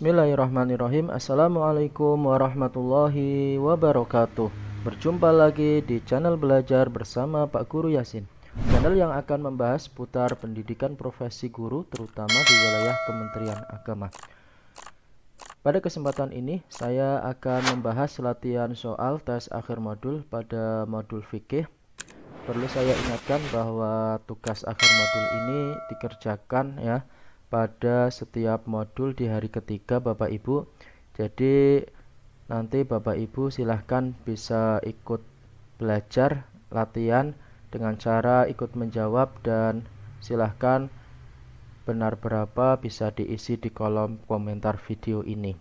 Bismillahirrahmanirrahim. Assalamualaikum warahmatullahi wabarakatuh. Berjumpa lagi di channel belajar bersama Pak Guru Yasin, channel yang akan membahas seputar pendidikan profesi guru terutama di wilayah Kementerian Agama. Pada kesempatan ini saya akan membahas latihan soal tes akhir modul pada modul fikih. Perlu saya ingatkan bahwa tugas akhir modul ini dikerjakan ya pada setiap modul di hari ketiga Bapak Ibu. Jadi nanti Bapak Ibu silahkan bisa ikut belajar latihan dengan cara ikut menjawab, dan silahkan benar berapa bisa diisi di kolom komentar video ini.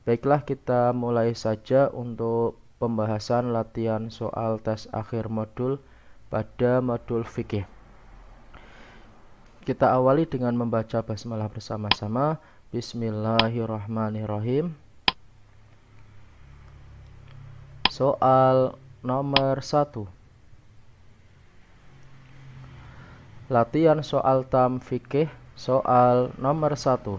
Baiklah, kita mulai saja untuk pembahasan latihan soal tes akhir modul pada modul fikih. Kita awali dengan membaca basmalah bersama-sama. Bismillahirrahmanirrahim. Soal nomor 1. Latihan soal tam fikih soal nomor 1.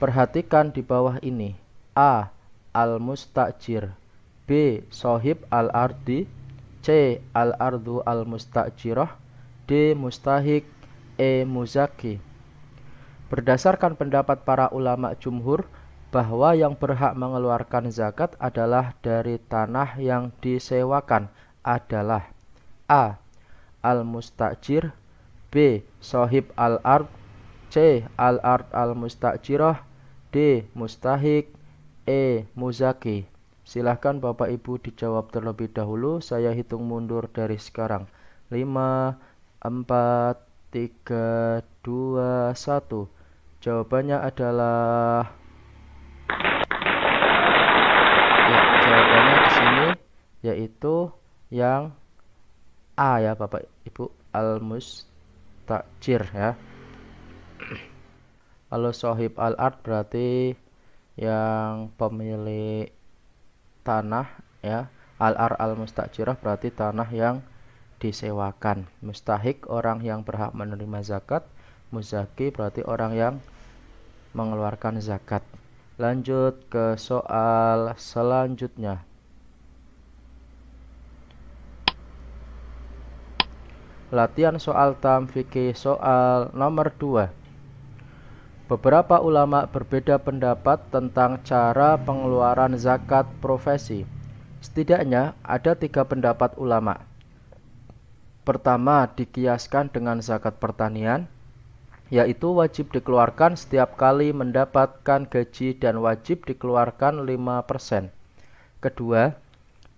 Perhatikan di bawah ini. A. Al-Mustajir. B. Sohib al-ardi. C. Al-ardu al-mustajirah. D. Mustahik. E. Muzaki. Berdasarkan pendapat para ulama jumhur bahwa yang berhak mengeluarkan zakat adalah dari tanah yang disewakan adalah A. Al-Mustajir. B. Sohib al-ard. C. Al-ard al-mustajirah. D. Mustahik. E. Muzaki. Silahkan Bapak Ibu dijawab terlebih dahulu. Saya hitung mundur dari sekarang. 5, 4, 3, 2, 1. Jawabannya adalah jawabannya di sini yaitu yang A ya Bapak Ibu, al-mustajir ya. Kalau sohib al-ard berarti yang pemilik tanah ya. Al-ard al-mustajirah berarti tanah yang disewakan. Mustahik orang yang berhak menerima zakat. Muzaki berarti orang yang mengeluarkan zakat. Lanjut ke soal selanjutnya. Latihan soal tam fikih soal nomor 2. Beberapa ulama berbeda pendapat tentang cara pengeluaran zakat profesi. Setidaknya ada 3 pendapat ulama. Pertama, dikiaskan dengan zakat pertanian, yaitu wajib dikeluarkan setiap kali mendapatkan gaji dan wajib dikeluarkan 5%. Kedua,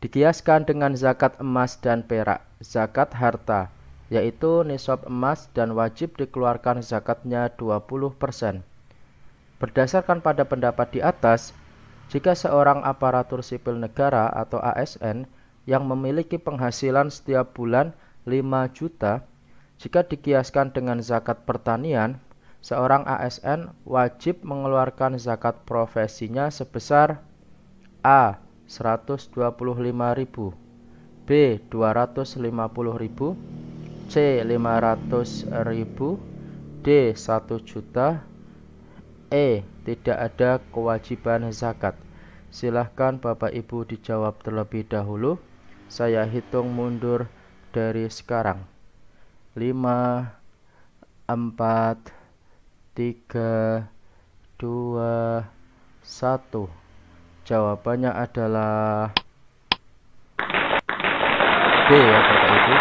dikiaskan dengan zakat emas dan perak, zakat harta, yaitu nisab emas dan wajib dikeluarkan zakatnya 20%. Berdasarkan pada pendapat di atas, jika seorang aparatur sipil negara atau ASN yang memiliki penghasilan setiap bulan 5 juta, jika dikiaskan dengan zakat pertanian, seorang ASN wajib mengeluarkan zakat profesinya sebesar A. 125.000, B. 250.000, C. 500.000, D. 1 juta, E. Tidak ada kewajiban zakat. Silahkan Bapak Ibu dijawab terlebih dahulu. Saya hitung mundur dari sekarang. 5, 4, 3, 2, 1. Jawabannya adalah B ya Bapak Ibu,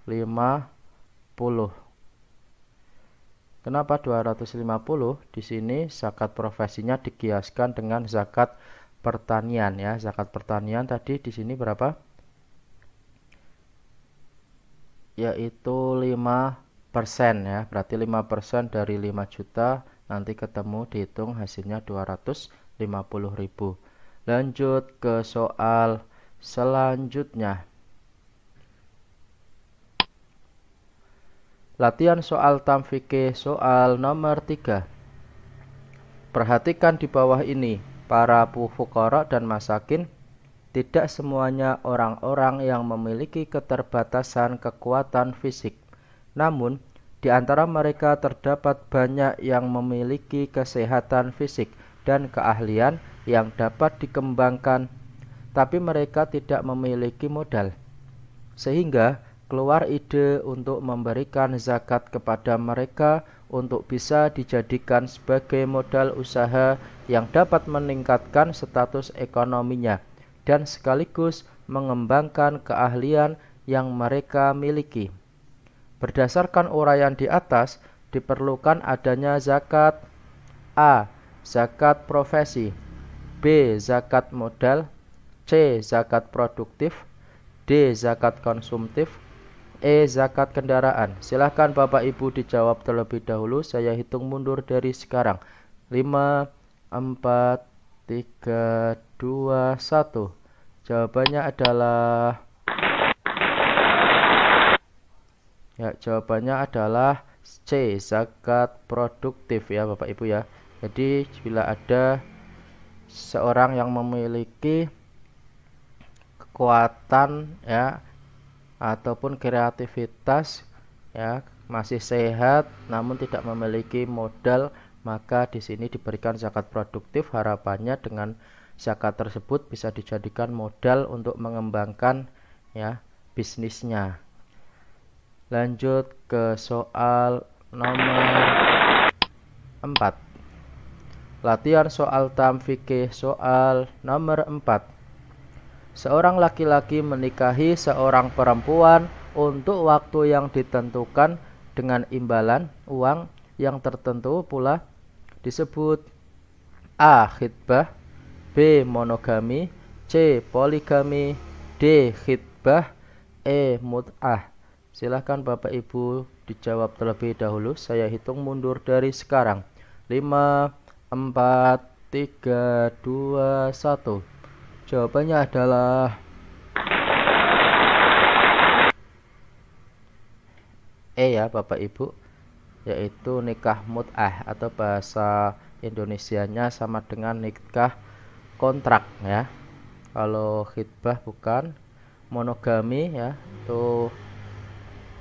250. Kenapa 250? Di sini zakat profesinya dikiaskan dengan zakat pertanian ya. Zakat pertanian tadi di sini berapa? Yaitu 5% ya. Berarti 5% dari 5 juta nanti ketemu dihitung hasilnya 250.000. Lanjut ke soal selanjutnya. Latihan soal tam fikih soal nomor 3. Perhatikan di bawah ini. Para fuqara dan masakin tidak semuanya orang-orang yang memiliki keterbatasan kekuatan fisik. Namun, Di antara mereka terdapat banyak yang memiliki kesehatan fisik dan keahlian yang dapat dikembangkan, tapi mereka tidak memiliki modal. Sehingga keluar ide untuk memberikan zakat kepada mereka untuk bisa dijadikan sebagai modal usaha yang dapat meningkatkan status ekonominya dan sekaligus mengembangkan keahlian yang mereka miliki. Berdasarkan uraian di atas, diperlukan adanya zakat: A. Zakat profesi, B. Zakat modal, C. Zakat produktif, D. Zakat konsumtif, E. Zakat kendaraan. Silahkan Bapak Ibu dijawab terlebih dahulu. Saya hitung mundur dari sekarang. 5, 4, 3, 2, 1. Jawabannya adalah C. Zakat produktif ya Bapak Ibu ya. Jadi bila ada seorang yang memiliki kekuatan ya ataupun kreativitas ya, masih sehat namun tidak memiliki modal, maka di sini diberikan zakat produktif. Harapannya dengan zakat tersebut bisa dijadikan modal untuk mengembangkan ya bisnisnya. Lanjut ke soal nomor 4. Latihan soal tam fikih soal nomor 4. Seorang laki-laki menikahi seorang perempuan untuk waktu yang ditentukan dengan imbalan uang yang tertentu pula disebut A. Khitbah, B. Monogami, C. Poligami, D. Khitbah, E. Mut'ah. Silahkan Bapak Ibu dijawab terlebih dahulu. Saya hitung mundur dari sekarang. 5, 4, 3, 2, 1. Jawabannya adalah E ya Bapak Ibu, yaitu nikah mut'ah atau bahasa Indonesianya sama dengan nikah kontrak ya. Kalau khitbah bukan. Monogami ya, itu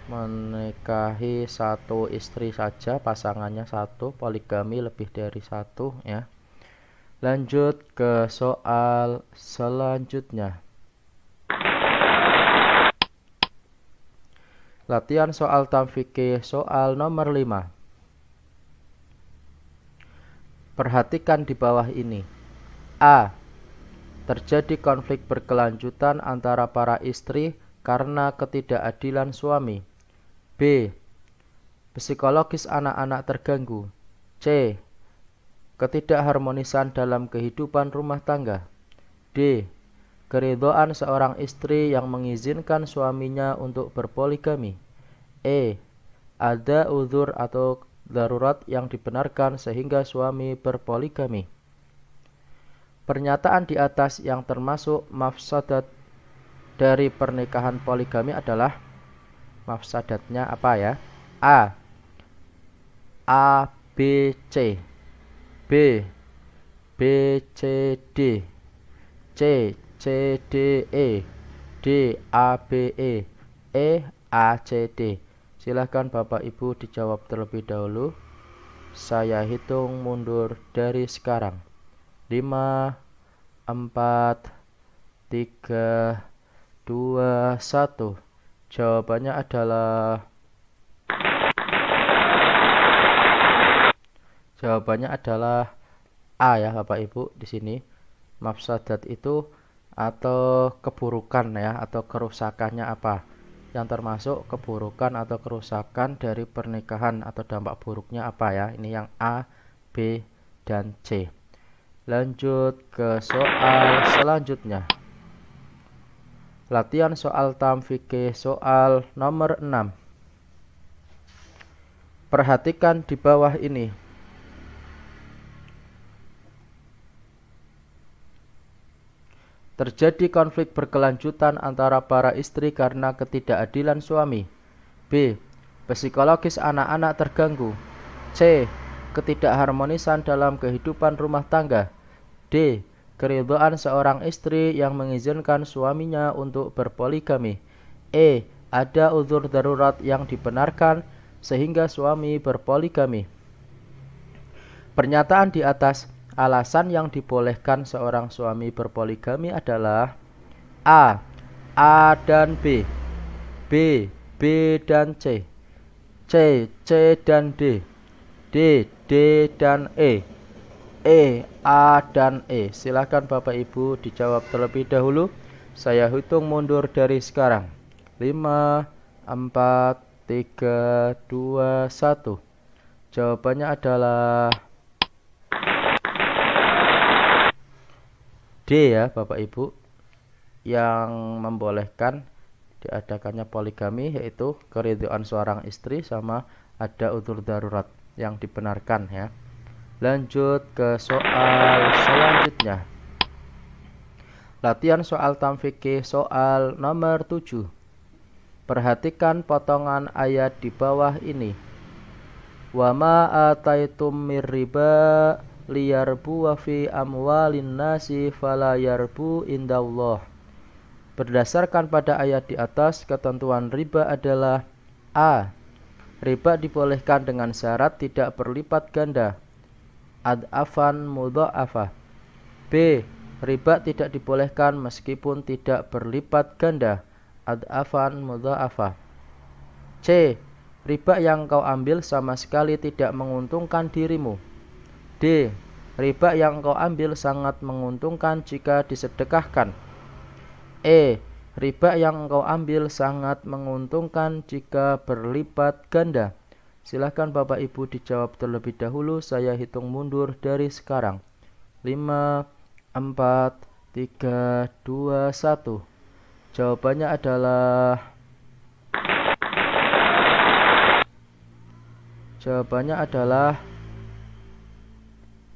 menikahi satu istri saja, pasangannya satu. Poligami lebih dari satu ya. Lanjut ke soal selanjutnya. Latihan soal tam fikih soal nomor 5. Perhatikan di bawah ini. A. Terjadi konflik berkelanjutan antara para istri karena ketidakadilan suami. B. Psikologis anak-anak terganggu. C. Ketidakharmonisan dalam kehidupan rumah tangga. D. Keridhaan seorang istri yang mengizinkan suaminya untuk berpoligami. E. Ada uzur atau darurat yang dibenarkan sehingga suami berpoligami. Pernyataan di atas yang termasuk mafsadat dari pernikahan poligami adalah mafsadatnya apa ya? A, B, C, B, B, C, D, C, C, D, E, D, A, B, E, A, C, D. Silahkan Bapak Ibu dijawab terlebih dahulu. Saya hitung mundur dari sekarang. 5, 4, 3, 2, 1. Jawabannya adalah A ya Bapak Ibu. Di sini mafsadat itu atau keburukan ya, atau kerusakannya apa? Yang termasuk keburukan atau kerusakan dari pernikahan atau dampak buruknya apa ya? Ini yang A, B, dan C. Lanjut ke soal selanjutnya. Latihan soal tam fikih soal nomor 6. Perhatikan di bawah ini. Terjadi konflik berkelanjutan antara para istri karena ketidakadilan suami. B. Psikologis anak-anak terganggu. C. Ketidakharmonisan dalam kehidupan rumah tangga. D. Keridhaan seorang istri yang mengizinkan suaminya untuk berpoligami. E. Ada uzur darurat yang dibenarkan sehingga suami berpoligami. Pernyataan di atas, alasan yang dibolehkan seorang suami berpoligami adalah A. A dan B, B, B dan C, C, C dan D, D, D dan E, A dan E. Silakan Bapak Ibu dijawab terlebih dahulu. Saya hitung mundur dari sekarang. 5, 4, 3, 2, 1. Jawabannya adalah D ya Bapak Ibu, yang membolehkan diadakannya poligami yaitu keridhaan seorang istri sama ada udzur darurat yang dibenarkan ya. Lanjut ke soal selanjutnya. Latihan soal tamfikih soal nomor 7. Perhatikan potongan ayat di bawah ini. Wa ma ataitum mir riba liyarbu fi amwalin nasi fala yarbu indallah. Berdasarkan pada ayat di atas, ketentuan riba adalah A. Riba dibolehkan dengan syarat tidak berlipat ganda, ad'afan mudha'afah. B. Riba tidak dibolehkan meskipun tidak berlipat ganda, ad'afan mudha'afah. C. Riba yang kau ambil sama sekali tidak menguntungkan dirimu. D. Riba yang kau ambil sangat menguntungkan jika disedekahkan. E. Riba yang kau ambil sangat menguntungkan jika berlipat ganda. Silahkan Bapak Ibu dijawab terlebih dahulu. Saya hitung mundur dari sekarang. 5, 4, 3, 2, 1. Jawabannya adalah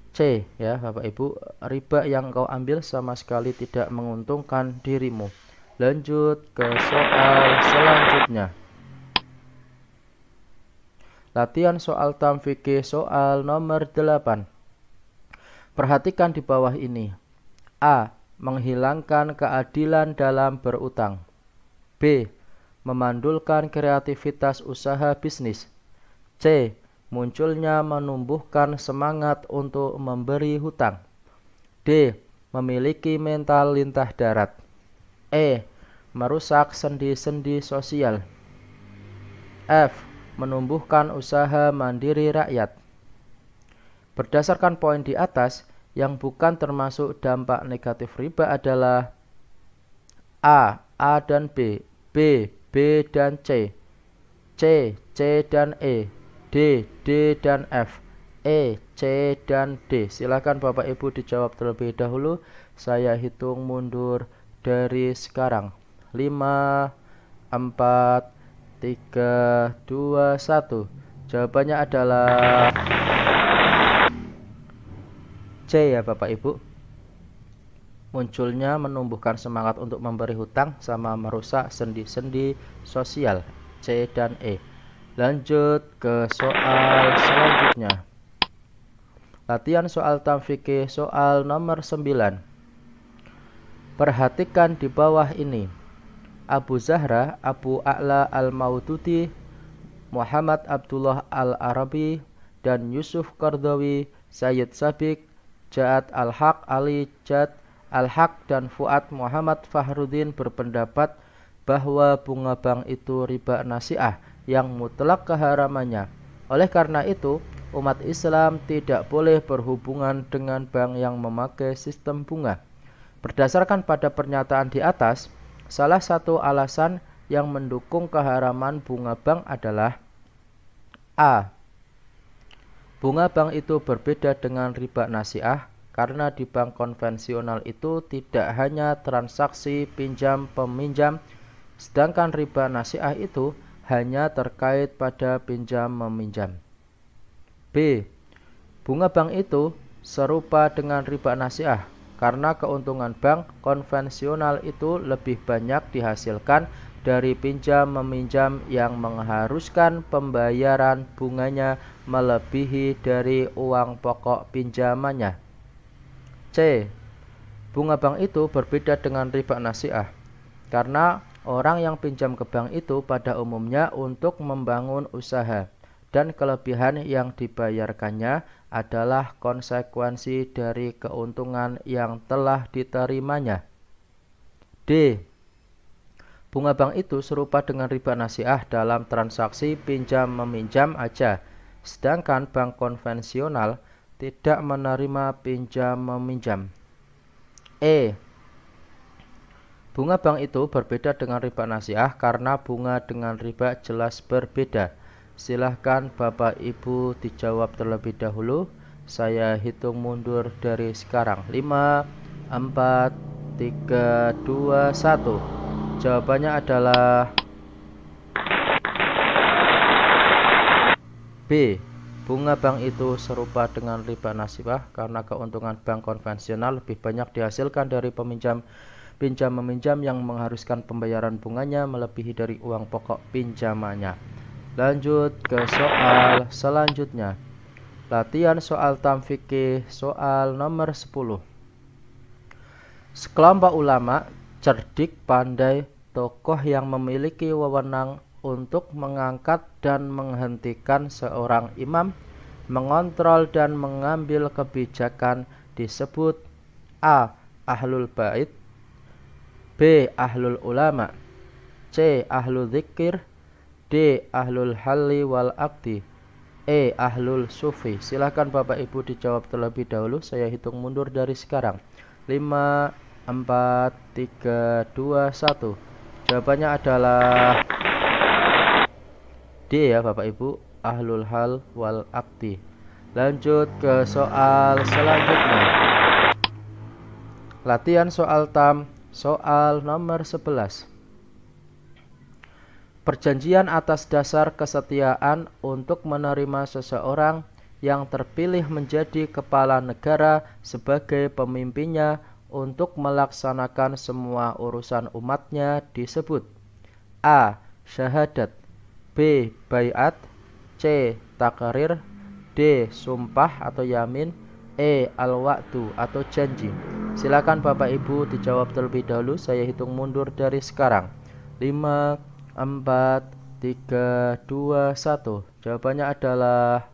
C ya Bapak Ibu. Riba yang kau ambil sama sekali tidak menguntungkan dirimu. Lanjut ke soal selanjutnya. Latihan soal tamfikih soal nomor 8. Perhatikan di bawah ini. A. Menghilangkan keadilan dalam berutang. B. Memandulkan kreativitas usaha bisnis. C. Munculnya menumbuhkan semangat untuk memberi hutang. D. Memiliki mental lintah darat. E. Merusak sendi-sendi sosial. F. Menumbuhkan usaha mandiri rakyat. Berdasarkan poin di atas, yang bukan termasuk dampak negatif riba adalah A. A dan B, B, B dan C, C, C dan E, D, D dan F, E, C dan D. Silakan Bapak Ibu dijawab terlebih dahulu. Saya hitung mundur dari sekarang. 5, 4, 3, 2, 1. Jawabannya adalah C ya Bapak Ibu. Munculnya menumbuhkan semangat untuk memberi hutang sama merusak sendi-sendi sosial. C dan E. Lanjut ke soal selanjutnya. Latihan soal tamfikih soal nomor 9. Perhatikan di bawah ini. Abu Zahra, Abu A'la al-Maududi, Muhammad Abdullah al-Arabi, dan Yusuf Qardawi, Sayyid Sabiq, Ja'ad al-Haq, Ali Jad al-Haq, dan Fuad Muhammad Fahruddin berpendapat bahwa bunga bank itu riba nasi'ah yang mutlak keharamannya. Oleh karena itu, umat Islam tidak boleh berhubungan dengan bank yang memakai sistem bunga. Berdasarkan pada pernyataan di atas, salah satu alasan yang mendukung keharaman bunga bank adalah A. Bunga bank itu berbeda dengan riba nasi'ah karena di bank konvensional itu tidak hanya transaksi pinjam-peminjam, sedangkan riba nasi'ah itu hanya terkait pada pinjam-meminjam. B. Bunga bank itu serupa dengan riba nasi'ah karena keuntungan bank konvensional itu lebih banyak dihasilkan dari pinjam-meminjam yang mengharuskan pembayaran bunganya melebihi dari uang pokok pinjamannya. C. Bunga bank itu berbeda dengan riba nasi'ah karena orang yang pinjam ke bank itu pada umumnya untuk membangun usaha, dan kelebihan yang dibayarkannya adalah konsekuensi dari keuntungan yang telah diterimanya. D. Bunga bank itu serupa dengan riba nasiah dalam transaksi pinjam-meminjam aja, sedangkan bank konvensional tidak menerima pinjam-meminjam. E. Bunga bank itu berbeda dengan riba nasiah karena bunga dengan riba jelas berbeda. Silahkan Bapak Ibu dijawab terlebih dahulu. Saya hitung mundur dari sekarang. 5, 4, 3, 2, 1. Jawabannya adalah B. Bunga bank itu serupa dengan riba nasiah karena keuntungan bank konvensional lebih banyak dihasilkan dari pinjam-meminjam yang mengharuskan pembayaran bunganya melebihi dari uang pokok pinjamannya. Lanjut ke soal selanjutnya. Latihan soal tam fikih soal nomor 10. Sekelompok ulama cerdik, pandai, tokoh yang memiliki wewenang untuk mengangkat dan menghentikan seorang imam, mengontrol dan mengambil kebijakan disebut A. Ahlul Bait, B. Ahlul Ulama, C. Ahlul Dzikir, D. Ahlul Halli wal Aqdi, E. Ahlul Sufi. Silakan Bapak Ibu dijawab terlebih dahulu. Saya hitung mundur dari sekarang. 5, 4, 3, 2, 1. Jawabannya adalah D ya Bapak Ibu, Ahlul Hal wal Aqdi. Lanjut ke soal selanjutnya. Latihan soal tam soal nomor 11. Perjanjian atas dasar kesetiaan untuk menerima seseorang yang terpilih menjadi kepala negara sebagai pemimpinnya untuk melaksanakan semua urusan umatnya disebut A. Syahadat, B. Baiat, C. Takrir, D. Sumpah atau yamin, E. Al-wa'du atau janji. Silakan Bapak Ibu dijawab terlebih dahulu. Saya hitung mundur dari sekarang. 5, 4, 3, 2, 1. Jawabannya adalah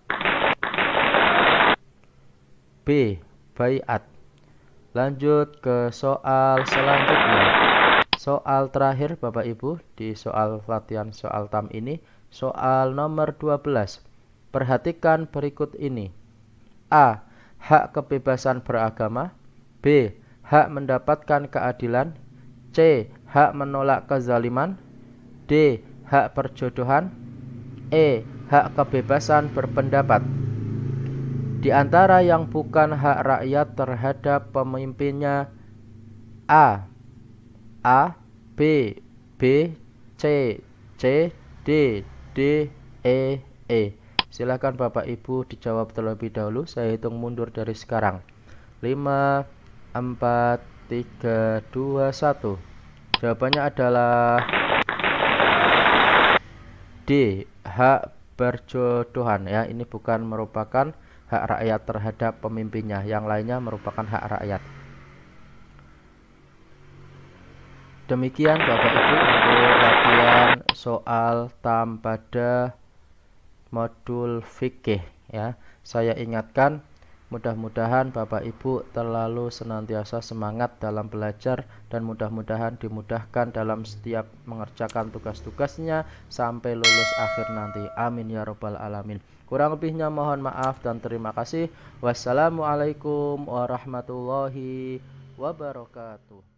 B. Baiat. Lanjut ke soal selanjutnya. Soal terakhir Bapak Ibu di soal latihan soal tam ini. Soal nomor 12. Perhatikan berikut ini. A. Hak kebebasan beragama, B. Hak mendapatkan keadilan, C. Hak menolak kezaliman, D. Hak perjodohan, E. Hak kebebasan berpendapat. Di antara yang bukan hak rakyat terhadap pemimpinnya A. B. C. D. E. Silakan Bapak Ibu dijawab terlebih dahulu. Saya hitung mundur dari sekarang. 5, 4, 3, 2, 1. Jawabannya adalah D. Hak perjodohan ya. Ini bukan merupakan hak rakyat terhadap pemimpinnya. Yang lainnya merupakan hak rakyat. Demikian Bapak Ibu untuk latihan soal tam pada modul fikih ya. Saya ingatkan, mudah-mudahan Bapak Ibu terlalu senantiasa semangat dalam belajar dan mudah-mudahan dimudahkan dalam setiap mengerjakan tugas-tugasnya sampai lulus akhir nanti. Amin ya robbal alamin. Kurang lebihnya mohon maaf dan terima kasih. Wassalamualaikum warahmatullahi wabarakatuh.